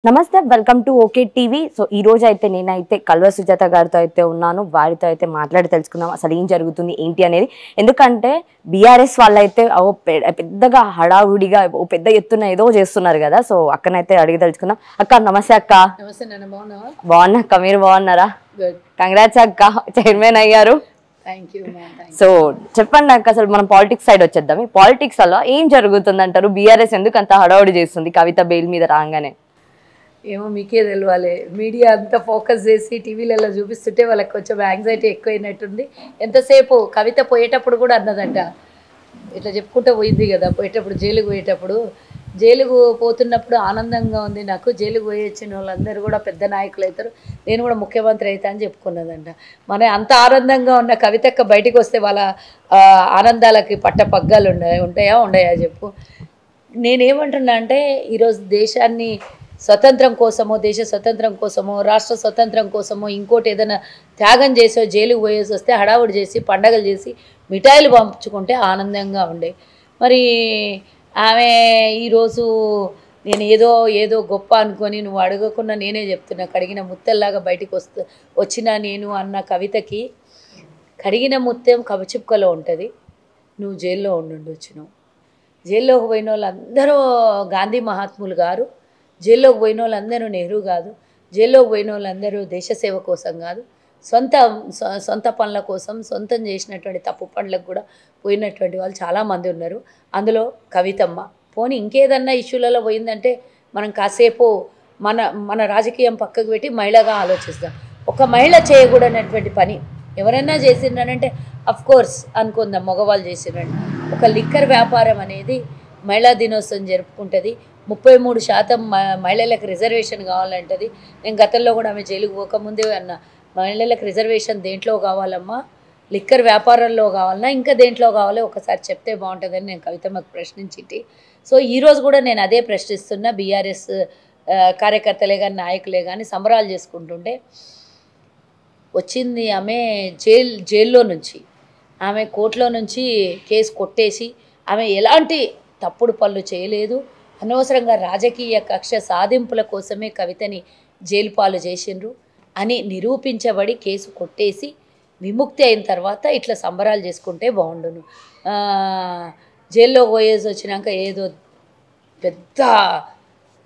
నమస్తే welcome to okay TV. So ఈ రోజు అయితే నేనైతే కల్వ సుజాత గారితో అయితే ఉన్నాను. వారితో అయితే మాట్లాడి తెలుసుకుందాం అసలు ఏం జరుగుతుంది ఏంటి అనేది. ఎందుకంటే బీఆర్ఎస్ వాళ్ళైతే పెద్దగా హడావుడిగా పెద్ద ఎత్తున ఏదో చేస్తున్నారు కదా. సో అక్కనైతే అడిగి తెలుసుకుందాం. అక్క నమస్తే అక్క. నమస్తే నాన్న, బాగున్నావా? బాగున్నా అక్క, మీరు బాగున్నారా? గుడ్, కంగ్రాట్స్ అక్క, చైర్మన్ అయ్యారు. Thank you ma'am. సో చెప్పండి అక్క, అసలు మనం పాలిటిక్స్ సైడ్ వచ్చేద్దాం. ఈ పాలిటిక్స్ అలా ఏం జరుగుతుంది అంటారు? బీఆర్ఎస్ ఎందుకు అంత హడావుడి చేస్తుంది కవిత బెయిల్ మీద రాగానే? ఏమో మీకే తెలియాలి. మీడియా అంతా ఫోకస్ చేసి టీవీలలో చూపిస్తుంటే వాళ్ళకి కొంచెం యాంగ్జైటీ ఎక్కువైనట్టుంది. ఎంతసేపు కవిత పోయేటప్పుడు కూడా అన్నదంట, ఇట్లా చెప్పుకుంటూ పోయింది కదా, పోయేటప్పుడు జైలుకు పోయేటప్పుడు, జైలుకు పోతున్నప్పుడు ఆనందంగా ఉంది నాకు, జైలుకు పోయి వచ్చిన వాళ్ళందరూ కూడా పెద్ద నాయకులు అవుతారు, నేను కూడా ముఖ్యమంత్రి అవుతా అని చెప్పుకున్నదంట. మన అంత ఆనందంగా ఉన్న కవితక్క బయటికి వస్తే వాళ్ళ ఆనందాలకి పట్ట పగ్గాలు ఉండయా చెప్పు. నేనేమంటున్నా అంటే ఈరోజు దేశాన్ని స్వతంత్రం కోసమో, దేశ స్వతంత్రం కోసమో, రాష్ట్ర స్వతంత్రం కోసమో, ఇంకోటి ఏదైనా త్యాగం చేసో జైలుకు పోయేసి వస్తే హడావుడి చేసి పండగలు చేసి మిఠాయిలు పంపించుకుంటే ఆనందంగా ఉండే. మరి ఆమె ఈరోజు నేను ఏదో గొప్ప అనుకొని నువ్వు అడగకుండా నేనే చెప్తున్నా, కడిగిన ముత్తెల్లాగా బయటికి వచ్చినా నేను అన్న కవితకి, కడిగిన ముత్యం కవచిప్పుకలో ఉంటుంది. నువ్వు జైల్లో వచ్చినావు. జైల్లోకి పోయిన వాళ్ళందరూ గాంధీ మహాత్ములు గారు, జైల్లోకి పోయిన వాళ్ళందరూ నెహ్రూ కాదు, జైల్లోకి పోయిన వాళ్ళందరూ దేశసేవ కోసం కాదు, సొంత పనుల కోసం, సొంతం చేసినటువంటి తప్పు పనులకు కూడా పోయినటువంటి వాళ్ళు చాలామంది ఉన్నారు. అందులో కవితమ్మ. పోనీ ఇంకేదన్నా ఇష్యూలలో పోయిందంటే మనం కాసేపు మన రాజకీయం పక్కకు పెట్టి మహిళగా ఆలోచిస్తాం. ఒక మహిళ చేయకూడనటువంటి పని ఎవరైనా చేసిండ్రనంటే అఫ్కోర్స్ అనుకుందాం, మగవాళ్ళు చేసిండ్రని. ఒక లిక్కర్ వ్యాపారం అనేది మహిళా దినోత్సవం జరుపుకుంటుంది. 33% మహిళలకు రిజర్వేషన్ కావాలంటది. నేను గతంలో కూడా ఆమె జైలుకు పోకముందే అన్న, మహిళలకు రిజర్వేషన్ దేంట్లో కావాలమ్మా, లిక్కర్ వ్యాపారంలో కావాలన్నా ఇంకా దేంట్లో కావాలో ఒకసారి చెప్తే బాగుంటుందని నేను కవితమ్మకు ప్రశ్నించింటి. సో ఈరోజు కూడా నేను అదే ప్రశ్నిస్తున్నా. బీఆర్ఎస్ కార్యకర్తలే కానీ నాయకులే కానీ సంబరాలు చేసుకుంటుంటే వచ్చింది ఆమె జైల్లో నుంచి, ఆమె కోర్టులో నుంచి కేసు కొట్టేసి ఆమె ఎలాంటి తప్పుడు పనులు చేయలేదు, అనవసరంగా రాజకీయ కక్ష సాధింపుల కోసమే కవితని జైలు పాలు చేసిండ్రు అని నిరూపించబడి కేసు కొట్టేసి విముక్తి అయిన తర్వాత ఇట్లా సంబరాలు చేసుకుంటే బాగుండును. జైల్లో పోయేసి వచ్చినాక ఏదో పెద్ద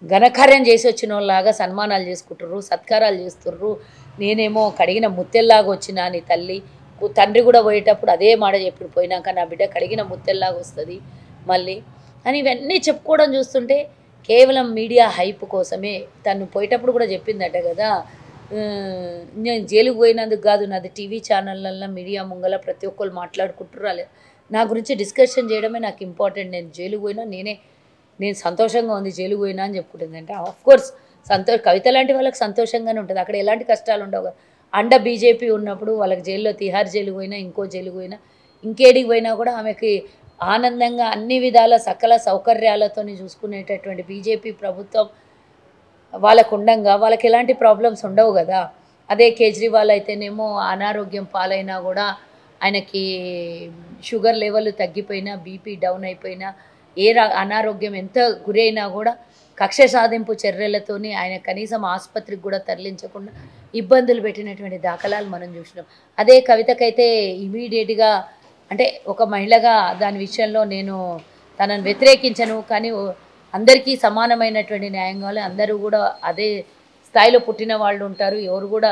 ఘనకార్యం చేసి వచ్చిన వాళ్ళలాగా సన్మానాలు చేసుకుంటుర్రు, సత్కారాలు చేస్తుర్రు. నేనేమో కడిగిన ముత్తెల్లాగా వచ్చినా నీ తల్లి, తండ్రి కూడా పోయేటప్పుడు అదే మాట చెప్పి పోయినాక నా బిడ్డ కడిగిన ముత్తెల్లాగా వస్తుంది మళ్ళీ అని ఇవన్నీ చెప్పుకోవడం చూస్తుంటే కేవలం మీడియా హైప్ కోసమే. తను పోయేటప్పుడు కూడా చెప్పిందట కదా, నేను జైలుకు పోయినందుకు కాదు, నాది టీవీ ఛానళ్ళల్లో మీడియా ముంగల ప్రతి ఒక్కరు మాట్లాడుకుంటున్నారు, నా గురించి డిస్కషన్ చేయడమే నాకు ఇంపార్టెంట్, నేను జైలుకు పోయినా నేను సంతోషంగా ఉంది జైలుకు పోయినా అని చెప్పుకుంటుందంటే ఆఫ్కోర్స్ కవిత లాంటి వాళ్ళకి సంతోషంగానే ఉంటుంది, అక్కడ ఎలాంటి కష్టాలు ఉండవు కదా. అండ బీజేపీ ఉన్నప్పుడు వాళ్ళకి జైల్లో తిహార్ జైలుకు పోయినా, ఇంకో జైలుకు పోయినా, ఇంకేడికి పోయినా కూడా ఆమెకి ఆనందంగా అన్ని విధాల సకల సౌకర్యాలతో చూసుకునేటటువంటి బీజేపీ ప్రభుత్వం వాళ్ళకు ఉండంగా వాళ్ళకి ఎలాంటి ప్రాబ్లమ్స్ ఉండవు కదా. అదే కేజ్రీవాల్ అయితేనేమో అనారోగ్యం పాలైనా కూడా, ఆయనకి షుగర్ లెవెల్ తగ్గిపోయినా, బీపీ డౌన్ అయిపోయినా, అనారోగ్యం ఎంత గురైనా కూడా కక్ష సాధింపు చర్యలతోని ఆయన కనీసం ఆసుపత్రికి కూడా తరలించకుండా ఇబ్బందులు పెట్టినటువంటి దాఖలాలు మనం చూసినాం. అదే కవితకైతే ఇమీడియట్గా, అంటే ఒక మహిళగా దాని విషయంలో నేను తనను వ్యతిరేకించను, కానీ అందరికీ సమానమైనటువంటి న్యాయం కావాలి, అందరూ కూడా అదే స్థాయిలో పుట్టిన వాళ్ళు ఉంటారు, ఎవరు కూడా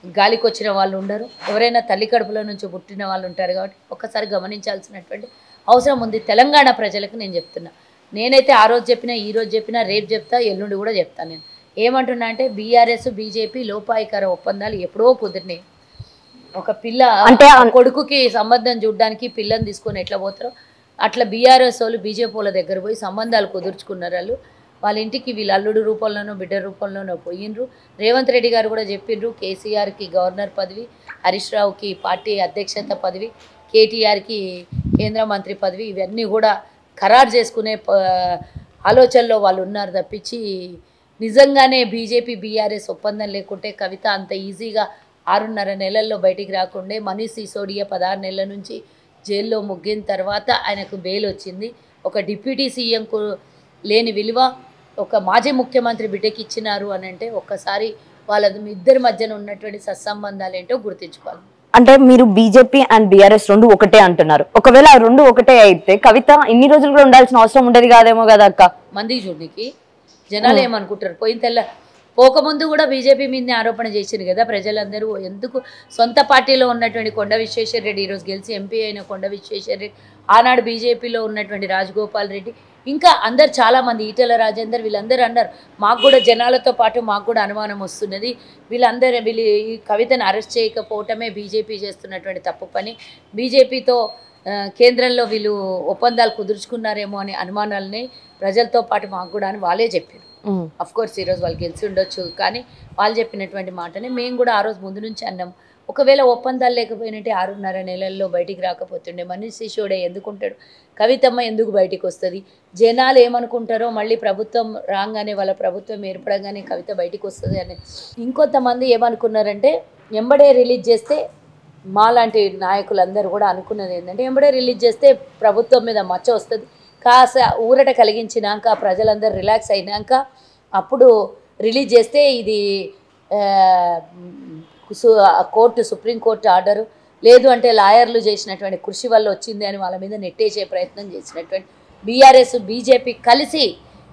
గాలికి వచ్చిన వాళ్ళు ఉండరు, ఎవరైనా తల్లి కడుపులో నుంచి పుట్టిన వాళ్ళు ఉంటారు. కాబట్టి ఒక్కసారి గమనించాల్సినటువంటి అవసరం ఉంది తెలంగాణ ప్రజలకు. నేను చెప్తున్నా, నేనైతే ఆ రోజు చెప్పినా, ఈరోజు చెప్పినా, రేపు చెప్తా, ఎల్లుండి కూడా చెప్తాను. నేను ఏమంటున్నా అంటే బీఆర్ఎస్ బీజేపీ లోపాయికార ఒప్పందాలు ఎప్పుడో కుదిరినాయి. ఒక పిల్ల అంటే కొడుకుకి సంబంధం చూడడానికి పిల్లని తీసుకొని ఎట్లా పోతారో అట్లా బీఆర్ఎస్ వాళ్ళు బీజేపీ వాళ్ళ దగ్గర పోయి సంబంధాలు కుదుర్చుకున్నారు. వాళ్ళ ఇంటికి వీళ్ళ అల్లుడు రూపంలోనో బిడ్డ రూపంలోనో పోయినరు. రేవంత్ రెడ్డి గారు కూడా చెప్పిండ్రు, కేసీఆర్కి గవర్నర్ పదవి, హరీష్ రావుకి పార్టీ అధ్యక్షత పదవి, కేటీఆర్కి కేంద్ర మంత్రి పదవి, ఇవన్నీ కూడా ఖరారు చేసుకునే ఆలోచనలో వాళ్ళు ఉన్నారు తప్పించి నిజంగానే బీజేపీ బీఆర్ఎస్ ఒప్పందం లేకుంటే కవిత అంత ఈజీగా 6.5 నెలల్లో బయటికి రాకుండే. మనీష్ సిసోడియా 16 నెలల నుంచి జైల్లో ముగ్గిన తర్వాత ఆయనకు బెయిల్ వచ్చింది. ఒక డిప్యూటీ సీఎంకు లేని విలువ ఒక మాజీ ముఖ్యమంత్రి బిడ్డకి ఇచ్చినారు అని అంటే ఒక్కసారి వాళ్ళ ఇద్దరి మధ్యన ఉన్నటువంటి సత్సంబంధాలు ఏంటో గుర్తించుకోవాలి. అంటే మీరు బీజేపీ అండ్ బీఆర్ఎస్ రెండు ఒకటే అంటున్నారు. ఒకవేళ ఆ రెండు ఒకటే అయితే కవిత ఇన్ని రోజులు కూడా ఉండాల్సిన అవసరం ఉండేది కాదేమో కదా అక్క. మంది చూడనికి జనాలు ఏమనుకుంటారు? పోయిన పోకముందు కూడా బీజేపీ మీదనే ఆరోపణ చేసింది కదా ప్రజలందరూ. ఎందుకు సొంత పార్టీలో ఉన్నటువంటి కొండ విశ్వేశ్వర రెడ్డి, ఈరోజు గెలిచి ఎంపీ అయిన కొండ విశ్వేశ్వర రెడ్డి, ఆనాడు బీజేపీలో ఉన్నటువంటి రాజగోపాల్ రెడ్డి, ఇంకా అందరు చాలామంది, ఈటెల రాజేందర్, వీళ్ళందరూ అన్నారు మాకు కూడా జనాలతో పాటు మాకు కూడా అనుమానం వస్తున్నది, వీళ్ళు ఈ కవితను అరెస్ట్ చేయకపోవటమే బీజేపీ చేస్తున్నటువంటి తప్పు పని, బీజేపీతో కేంద్రంలో వీళ్ళు ఒప్పందాలు కుదుర్చుకున్నారేమో అనే అనుమానాలని ప్రజలతో పాటు మాకు కూడా అని వాళ్ళే చెప్పారు. అఫ్ కోర్స్ ఈరోజు వాళ్ళు గెలిచి ఉండొచ్చు, కానీ వాళ్ళు చెప్పినటువంటి మాటనే మేము కూడా ఆ రోజు ముందు నుంచి అన్నాం. ఒకవేళ ఒప్పందాలు లేకపోయినట్టే 6.5 నెలల్లో బయటికి రాకపోతుండే. మనీష్ సిసోడియా ఎందుకుంటాడు, కవితమ్మ ఎందుకు బయటికి వస్తుంది, జనాలు ఏమనుకుంటారో, మళ్ళీ ప్రభుత్వం రాగానే వాళ్ళ ప్రభుత్వం ఏర్పడగానే కవిత బయటికి వస్తుంది అని. ఇంకొంతమంది ఏమనుకున్నారంటే ఎంబడే రిలీజ్ చేస్తే, మాలాంటి నాయకులందరూ కూడా అనుకున్నది ఏంటంటే ఎంబడే రిలీజ్ చేస్తే ప్రభుత్వం మీద మచ్చ వస్తుంది, కాస్త ఊరట కలిగించినాక ప్రజలందరూ రిలాక్స్ అయినాక అప్పుడు రిలీజ్ చేస్తే ఇది సుప్రీంకోర్టు ఆర్డరు, లేదు అంటే లాయర్లు చేసినటువంటి కృషి వల్ల వచ్చింది అని వాళ్ళ మీద నెట్టేసే ప్రయత్నం చేసినటువంటి బీఆర్ఎస్ బీజేపీ కలిసి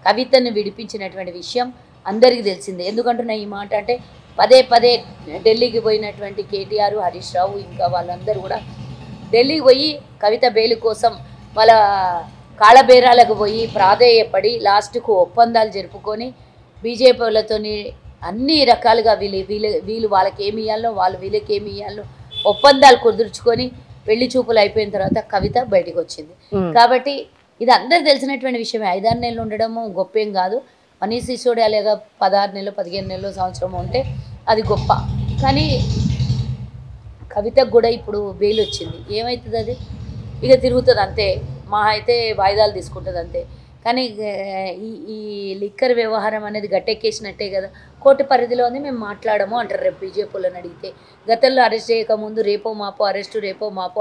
కవితను విడిపించినటువంటి విషయం అందరికీ తెలిసిందే. ఎందుకంటున్నా ఈ మాట అంటే పదే పదే ఢిల్లీకి పోయినటువంటి కేటీఆర్, హరీష్ రావు, ఇంకా వాళ్ళందరూ కూడా ఢిల్లీకి పోయి కవిత బెయిల్ కోసం వాళ్ళ కాళ్ళబేరాలకు పోయి ప్రాధేయపడి లాస్ట్కు ఒప్పందాలు జరుపుకొని బీజేపీ వాళ్ళతోని అన్ని రకాలుగా వీళ్ళు వాళ్ళకి ఏమి ఇవ్వాలో, వాళ్ళు వీళ్ళకి ఏమి ఇవ్వాలో ఒప్పందాలు కుదుర్చుకొని పెళ్లి చూపులు అయిపోయిన తర్వాత కవిత బయటకు వచ్చింది. కాబట్టి ఇది అందరికి తెలిసినటువంటి విషయమే. 5-6 నెలలు ఉండడము గొప్పేం కాదు. మనీష్ సిసోడియా లేక 16 నెలలు 15 నెలలు సంవత్సరం ఉంటే అది గొప్ప. కానీ కవితకు కూడా ఇప్పుడు బెయిల్ వచ్చింది, ఏమవుతుంది? అది ఇక తిరుగుతుంది అంతే, మా అయితే వాయిదాలు తీసుకుంటుంది అంతే. కానీ ఈ లిక్కర్ వ్యవహారం అనేది గట్టెక్కేసినట్టే కదా, కోర్టు పరిధిలో ఉంది, మేము మాట్లాడము అంటారు రేపు బీజేపీలను అడిగితే. గతంలో అరెస్ట్ చేయకముందు రేపో మాపో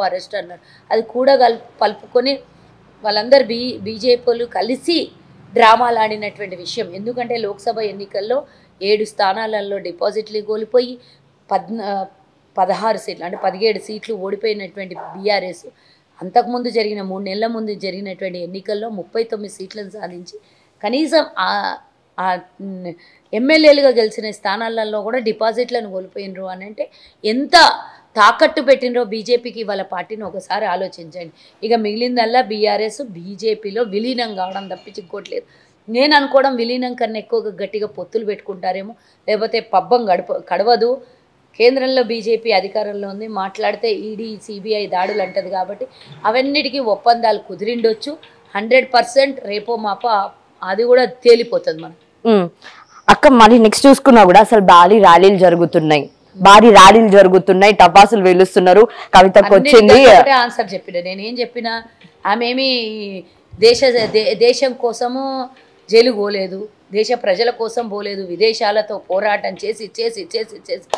అరెస్ట్ అన్నారు. అది కూడా కలుపుకొని వాళ్ళందరూ బీజేపీలు కలిసి డ్రామాలు ఆడినటువంటి విషయం. ఎందుకంటే లోక్సభ ఎన్నికల్లో 7 స్థానాలలో డిపాజిట్లు కోల్పోయి 16 సీట్లు అంటే 17 సీట్లు ఓడిపోయినటువంటి బీఆర్ఎస్ అంతకుముందు జరిగిన 3 నెలల ముందు జరిగినటువంటి ఎన్నికల్లో 39 సీట్లను సాధించి కనీసం ఎమ్మెల్యేలుగా గెలిచిన స్థానాలలో కూడా డిపాజిట్లను కోల్పోయినరు అని అంటే ఎంత తాకట్టు పెట్టినరో బీజేపీకి వాళ్ళ పార్టీని ఒకసారి ఆలోచించండి. ఇక మిగిలిందల్లా బీఆర్ఎస్ బీజేపీలో విలీనం కావడం తప్పించి ఇంకోట్లేదు. నేను అనుకోవడం విలీనం కన్నా ఎక్కువగా గట్టిగా పొత్తులు పెట్టుకుంటారేమో, లేకపోతే పబ్బం గడవదు. కేంద్రంలో బీజేపీ అధికారంలో ఉంది, మాట్లాడితే ఈడీ సిబిఐ దాడులు అంటది కాబట్టి అవన్నిటికీ ఒప్పందాలు కుదిరిండొచ్చు. 100% రేపో మాపో అది కూడా తేలిపోతుంది మనం. అక్క మళ్ళీ నెక్స్ట్ చూసుకున్నా కూడా అసలు భారీ ర్యాలీలు జరుగుతున్నాయి, టపాసులు వెలుస్తున్నారు. కవితకు వచ్చింది ఆన్సర్ చెప్పిన, నేనేం చెప్పినా ఆమె ఏమి దేశం కోసము జైలు పోలేదు, దేశ ప్రజల కోసం పోలేదు, విదేశాలతో పోరాటం చేసి చేసి చేసి చేసి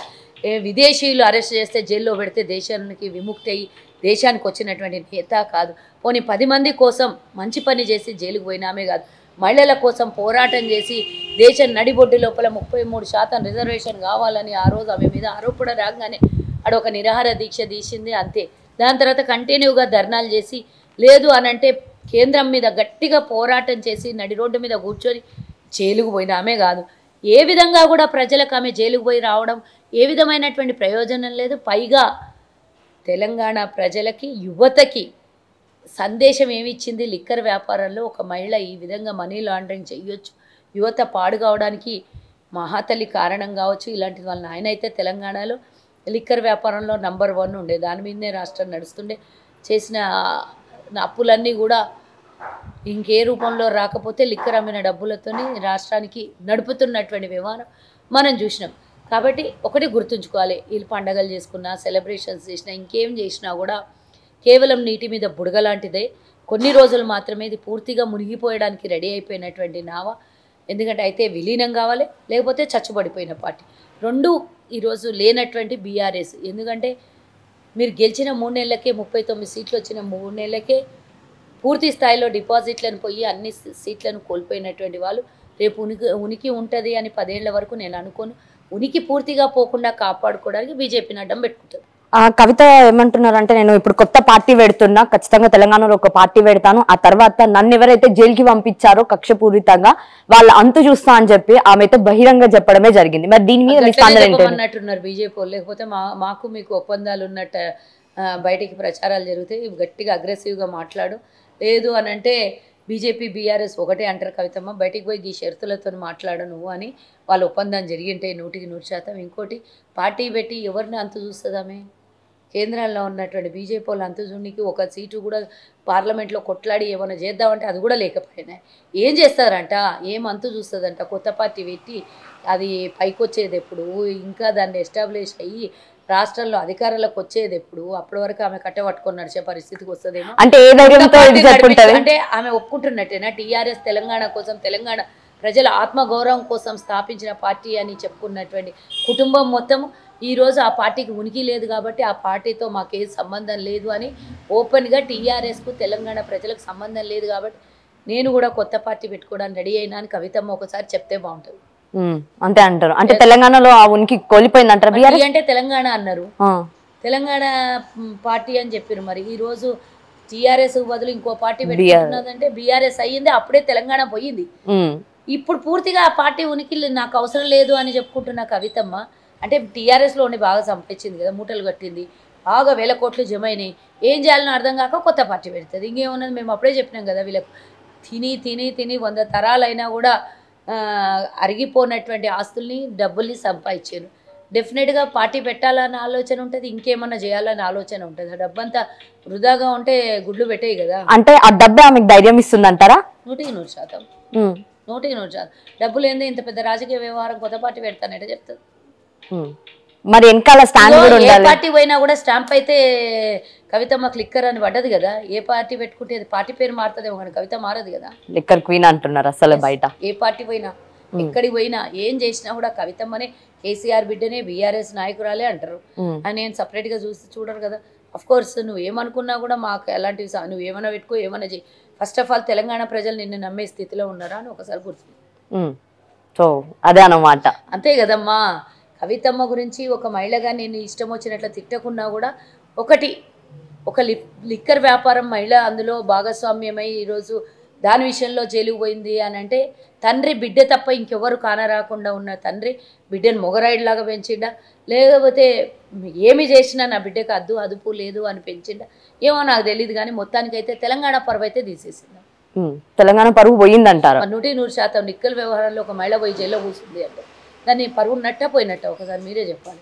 విదేశీయులు అరెస్ట్ చేస్తే జైల్లో పెడితే దేశానికి విముక్తి అయ్యి దేశానికి వచ్చినటువంటి నేత కాదు. పోనీ 10 మంది కోసం మంచి పని చేసి జైలుకు పోయినామే కాదు, మహిళల కోసం పోరాటం చేసి దేశం నడిబొడ్డు లోపల 33% రిజర్వేషన్ కావాలని ఆ రోజు ఆమె మీద ఆరోపణ రాగానే అడొక నిరాహార దీక్ష తీసింది అంతే. దాని తర్వాత కంటిన్యూగా ధర్నాలు చేసి లేదు అనంటే కేంద్రం మీద గట్టిగా పోరాటం చేసి నడి రోడ్డు మీద కూర్చొని జైలుకు పోయినామే కాదు. ఏ విధంగా కూడా ప్రజలకు ఆమె జైలుకు పోయి రావడం ఏ విధమైనటువంటి ప్రయోజనం లేదు. పైగా తెలంగాణ ప్రజలకి, యువతకి సందేశం ఏమి ఇచ్చింది? లిక్కర్ వ్యాపారంలో ఒక మహిళ ఈ విధంగా మనీ లాండరింగ్ చేయొచ్చు, యువత పాడు కావడానికి మహాతల్లి కారణం కావచ్చు. ఇలాంటిది వాళ్ళ నాయన అయితే తెలంగాణలో లిక్కర్ వ్యాపారంలో నంబర్ 1 ఉండే, దాని మీదనే రాష్ట్రం నడుస్తుండే. చేసిన అప్పులన్నీ కూడా ఇంకే రూపంలో రాకపోతే లిక్కర్ అమ్మిన డబ్బులతోని రాష్ట్రానికి నడుపుతున్నటువంటి వ్యవహారం మనం చూసినాం. కాబట్టి ఒకటి గుర్తుంచుకోవాలి, వీళ్ళు పండగలు చేసుకున్నా, సెలబ్రేషన్స్ చేసినా, ఇంకేం చేసినా కూడా కేవలం నీటి మీద బుడగ లాంటిదే. కొన్ని రోజులు మాత్రమే ఇది పూర్తిగా మునిగిపోయడానికి రెడీ అయిపోయినటువంటి నావ. ఎందుకంటే అయితే విలీనం కావాలి, లేకపోతే చచ్చుబడిపోయిన పార్టీ. రెండు ఈరోజు లేనటువంటి బీఆర్ఎస్. ఎందుకంటే మీరు గెలిచిన 3 నెలలకే 39 సీట్లు వచ్చిన 3 నెలలకే పూర్తి స్థాయిలో డిపాజిట్లను పోయి అన్ని సీట్లను కోల్పోయినటువంటి వాళ్ళు రేపు ఉనికి ఉంటుంది అని 10 ఏళ్ల వరకు నేను అనుకోను. ఉనికి పూర్తిగా పోకుండా కాపాడుకోవడానికి బీజేపీని అడ్డం పెట్టుకుంటుంది. కవిత ఏమంటున్నారంటే, నేను ఇప్పుడు కొత్త పార్టీ పెడుతున్నా, ఖచ్చితంగా తెలంగాణలో ఒక పార్టీ పెడతాను, ఆ తర్వాత నన్ను ఎవరైతే జైలుకి పంపించారో కక్షపూరితంగా వాళ్ళ అంతు చూస్తా అని చెప్పి ఆమె అయితే బహిరంగ చెప్పడమే జరిగింది. మరి దీని మీద అన్నట్టున్నారు బీజేపీ వాళ్ళు. లేకపోతే మాకు మీకు ఒప్పందాలు ఉన్నట్టు బయటికి ప్రచారాలు జరుగుతాయి, గట్టిగా అగ్రెసివ్గా మాట్లాడు, లేదు అని అంటే బీజేపీ బీఆర్ఎస్ ఒకటే అంటారు కవితమ్మ, బయటికి పోయి ఈ షరతులతో మాట్లాడు నువ్వు అని వాళ్ళ ఒప్పందం జరిగింటే 100%. ఇంకోటి పార్టీ పెట్టి ఎవరిని అంత చూస్తుందామే? కేంద్రంలో ఉన్నటువంటి బీజేపీ వాళ్ళు అంత చూనికి ఒక సీటు కూడా పార్లమెంట్లో కొట్లాడి ఏమైనా చేద్దామంటే అది కూడా లేకపోయినా ఏం చేస్తారంట, ఏం అంతు చూస్తుందంట? కొత్త పార్టీ పెట్టి అది పైకి వచ్చేది ఎప్పుడు, ఇంకా దాన్ని ఎస్టాబ్లిష్ అయ్యి రాష్ట్రంలో అధికారంలోకి వచ్చేది ఎప్పుడు? అప్పటి వరకు ఆమె కట్టబట్టుకొని నడిచే పరిస్థితికి వస్తుందేమో. అంటే ఆమె ఒప్పుకుంటున్నట్టేనా టీఆర్ఎస్ తెలంగాణ కోసం, తెలంగాణ ప్రజల ఆత్మగౌరవం కోసం స్థాపించిన పార్టీ అని చెప్పుకున్నటువంటి కుటుంబం మొత్తం ఈరోజు ఆ పార్టీకి ఉనికి లేదు కాబట్టి ఆ పార్టీతో మాకేం సంబంధం లేదు అని ఓపెన్గా టీఆర్ఎస్కు తెలంగాణ ప్రజలకు సంబంధం లేదు కాబట్టి నేను కూడా కొత్త పార్టీ పెట్టుకోవడానికి రెడీ అయినా అని కవితమ్మ ఒకసారి చెప్తే బాగుంటుంది. అంతే అంటారు. అంటే తెలంగాణలో ఆ ఉనికి కోల్పోయింది అంటారు. బీఆర్ఎస్ అంటే తెలంగాణ అన్నారు, తెలంగాణ పార్టీ అని చెప్పారు. మరి ఈ రోజు టీఆర్ఎస్ బదులు ఇంకో పార్టీ పెట్టుకున్నదంటే బీఆర్ఎస్ అయ్యింది, అప్పుడే తెలంగాణ పోయింది. ఇప్పుడు పూర్తిగా ఆ పార్టీ ఉనికి నాకు అవసరం లేదు అని చెప్పుకుంటున్న కవితమ్మ అంటే టీఆర్ఎస్లోని బాగా సంపించింది కదా, మూటలు కట్టింది, బాగా 1000 కోట్లు జమ అయినాయి, ఏం చేయాలని అర్థం కాక కొత్త పార్టీ పెడుతుంది. ఇంకేమున్నది, మేము అప్పుడే చెప్పినాం కదా, వీళ్ళకు తిని తిని తిని 100 తరాలైనా కూడా అరిగిపోయినటువంటి ఆస్తుల్ని డబ్బుల్ని సంపాదించారు. డెఫినెట్గా పార్టీ పెట్టాలన్న ఆలోచన ఉంటుంది, ఇంకేమన్నా చేయాలన్న ఆలోచన ఉంటుంది. ఆ డబ్బంతా వృధాగా ఉంటే గుడ్లు పెట్టేయి కదా. అంటే ఆ డబ్బే ఆమెకు ధైర్యం ఇస్తుంది అంటారా? 100%. 100%. డబ్బులు ఏందో ఇంత పెద్ద రాజకీయ వ్యవహారం కొత్త పార్టీ పెడతానంటే చెప్తుంది. మరి వెనకాల స్టాంప్ కూడా ఉండాలి. ఏ పార్టీ పోయినా కూడా స్టాంప్ అయితే కవితమ్మ క్లిక్కర్ అని పడ్డది కదా. ఏ పార్టీ పెట్టుకుంటే పార్టీ పేరు మారుతుందేమో కానీ కవిత మారదు కదా. లిక్కర్ క్వీన్ అంటున్నారు అసలు బయట. ఏ పార్టీ పోయినా, ఎక్కడికి పోయినా, ఏం చేసినా కూడా కవితమ్మనే, కేసీఆర్ బిడ్డనే, బీఆర్ఎస్ నాయకురాలే అంటారు. అని నేను సపరేట్గా చూడరు కదా. అఫ్ కోర్స్ నువ్వు ఏమనుకున్నా కూడా మాకు ఎలాంటివి, నువ్వు ఏమైనా పెట్టుకో, ఏమైనా చేయి, ఫస్ట్ ఆఫ్ ఆల్ తెలంగాణ ప్రజలు నిన్ను నమ్మే స్థితిలో ఉన్నారా అని ఒకసారి గుర్తు. సో అదే అన్నమాట. అంతే కదమ్మా. కవితమ్మ గురించి ఒక మహిళగా నేను ఇష్టం వచ్చినట్లు తిట్టకున్నా కూడా ఒక లిక్కర్ వ్యాపారం మహిళ అందులో భాగస్వామ్యమై ఈరోజు దాని విషయంలో జైలుకు పోయింది అని అంటే తండ్రి బిడ్డ తప్ప ఇంకెవరు కానరాకుండా ఉన్న తండ్రి బిడ్డను మొగరాయిడ్లాగా పెంచిండా, లేకపోతే ఏమి చేసినా నా బిడ్డకు అదుపు లేదు అని పెంచిండా, ఏమో నాకు తెలియదు. కానీ మొత్తానికైతే తెలంగాణ పరువు అయితే తీసేసిందా. తెలంగాణ పరువు పోయిందంటారు. 100% నిక్కల్ వ్యవహారంలో ఒక మహిళ పోయి జైల్లో కూర్చుంది అంటే దాన్ని పరువు నట్ట పోయినట్ట ఒకసారి మీరే చెప్పాలి.